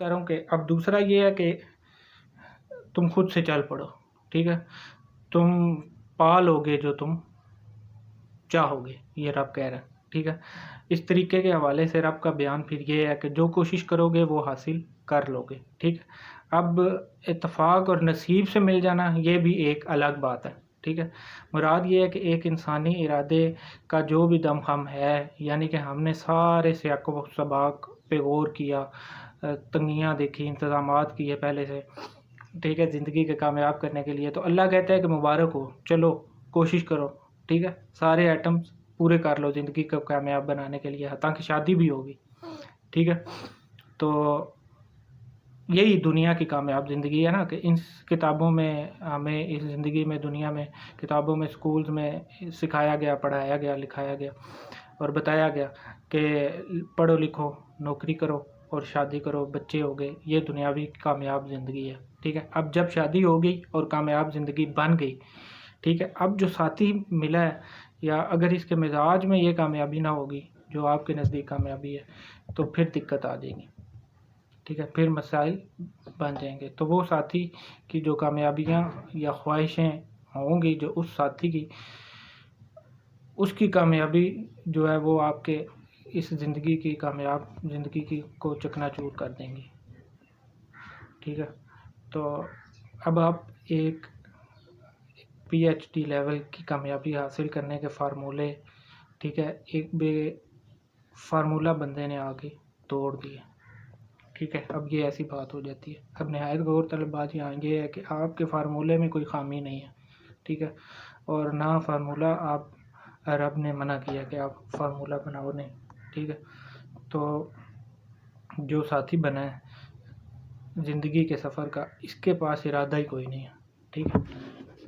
کہہ رہا ہوں کہ اب دوسرا یہ ہے کہ تم خود سے چل پڑو، ٹھیک ہے، تم پا لو گے جو تم چاہو گے، یہ رب کہہ رہا ہے، ٹھیک ہے۔ اس طریقے کے حوالے سے رب کا بیان پھر یہ ہے کہ جو کوشش کرو گے وہ حاصل کر لو گے، ٹھیک ہے۔ اب اتفاق اور نصیب سے مل جانا یہ بھی ایک الگ بات ہے، ٹھیک ہے۔ مراد یہ ہے کہ ایک انسانی ارادے کا جو بھی دم خم ہے، یعنی کہ ہم نے سارے سیاق و سباق پہ غور کیا، تنگیاں دیکھی، انتظامات کیے پہلے سے، ٹھیک ہے، زندگی کے کامیاب کرنے کے لیے، تو اللہ کہتا ہے کہ مبارک ہو، چلو کوشش کرو، ٹھیک ہے، سارے ایٹمز پورے کر لو زندگی کو کامیاب بنانے کے لیے، حتیٰ کہ شادی بھی ہوگی، ٹھیک ہے۔ تو یہی دنیا کی کامیاب زندگی ہے نا، کہ ان کتابوں میں ہمیں اس زندگی میں، دنیا میں، کتابوں میں، سکولز میں سکھایا گیا، پڑھایا گیا، لکھایا گیا اور بتایا گیا کہ پڑھو لکھو، نوکری کرو اور شادی کرو، بچے ہو گئے، یہ دنیاوی کامیاب زندگی ہے، ٹھیک ہے۔ اب جب شادی ہو گئی اور کامیاب زندگی بن گئی، ٹھیک ہے، اب جو ساتھی ملا ہے، یا اگر اس کے مزاج میں یہ کامیابی نہ ہوگی جو آپ کے نزدیک کامیابی ہے، تو پھر دقت آ جائے گی، ٹھیک ہے، پھر مسائل بن جائیں گے۔ تو وہ ساتھی کی جو کامیابیاں یا خواہشیں ہوں گی، جو اس ساتھی کی، اس کی کامیابی جو ہے وہ آپ کے اس زندگی کی، کامیاب زندگی کی کو چکنا چور کر دیں گی، ٹھیک ہے۔ تو اب آپ ایک پی ایچ ڈی لیول کی کامیابی حاصل کرنے کے فارمولے، ٹھیک ہے، ایک بے فارمولہ بندے نے آگے توڑ دیے، ٹھیک ہے۔ اب یہ ایسی بات ہو جاتی ہے، اب نہایت غور طلب بات یہاں یہ ہے کہ آپ کے فارمولے میں کوئی خامی نہیں ہے، ٹھیک ہے، اور نہ فارمولہ آپ رب نے منع کیا کہ آپ فارمولہ بناؤ، نہیں، ٹھیک ہے۔ تو جو ساتھی بنا ہے زندگی کے سفر کا، اس کے پاس ارادہ ہی کوئی نہیں ہے، ٹھیک ہے،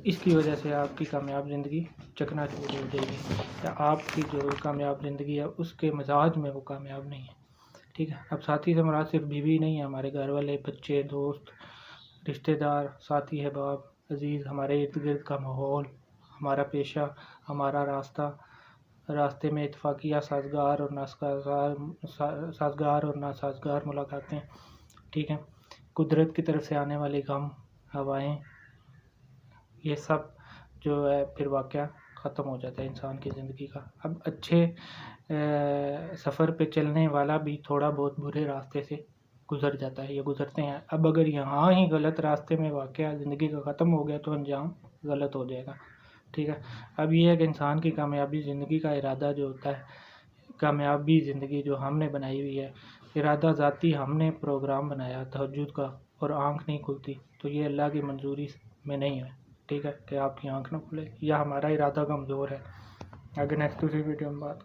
اس کی وجہ سے آپ کی کامیاب زندگی چکنا چور ہو جائے گی، یا آپ کی جو کامیاب زندگی ہے اس کے مزاج میں وہ کامیاب نہیں ہے، ٹھیک ہے۔ اب ساتھی سے مراد صرف بیوی نہیں ہے، ہمارے گھر والے، بچے، دوست، رشتہ دار، ساتھی احباب، عزیز، ہمارے ارد گرد کا ماحول، ہمارا پیشہ، ہمارا راستہ، راستے میں اتفاقیہ سازگار اور ناسازگار ملاقاتیں، ٹھیک ہے، قدرت کی طرف سے آنے والے غم، ہوائیں، یہ سب جو ہے پھر واقعہ ختم ہو جاتا ہے انسان کی زندگی کا۔ اب اچھے سفر پہ چلنے والا بھی تھوڑا بہت برے راستے سے گزر جاتا ہے، یہ گزرتے ہیں۔ اب اگر یہاں ہی غلط راستے میں واقعہ زندگی کا ختم ہو گیا تو انجام غلط ہو جائے گا، ٹھیک ہے۔ اب یہ ہے کہ انسان کی کامیابی زندگی کا ارادہ جو ہوتا ہے، کامیابی زندگی جو ہم نے بنائی ہوئی ہے، ارادہ ذاتی ہم نے پروگرام بنایا تہجد کا، اور آنکھ نہیں کھلتی، تو یہ اللہ کی منظوری میں نہیں ہے، ٹھیک ہے، کہ آپ کی آنکھ نہ کھلے، یا ہمارا ارادہ کمزور ہے۔ اگر نیکسٹ ویڈیو میں بات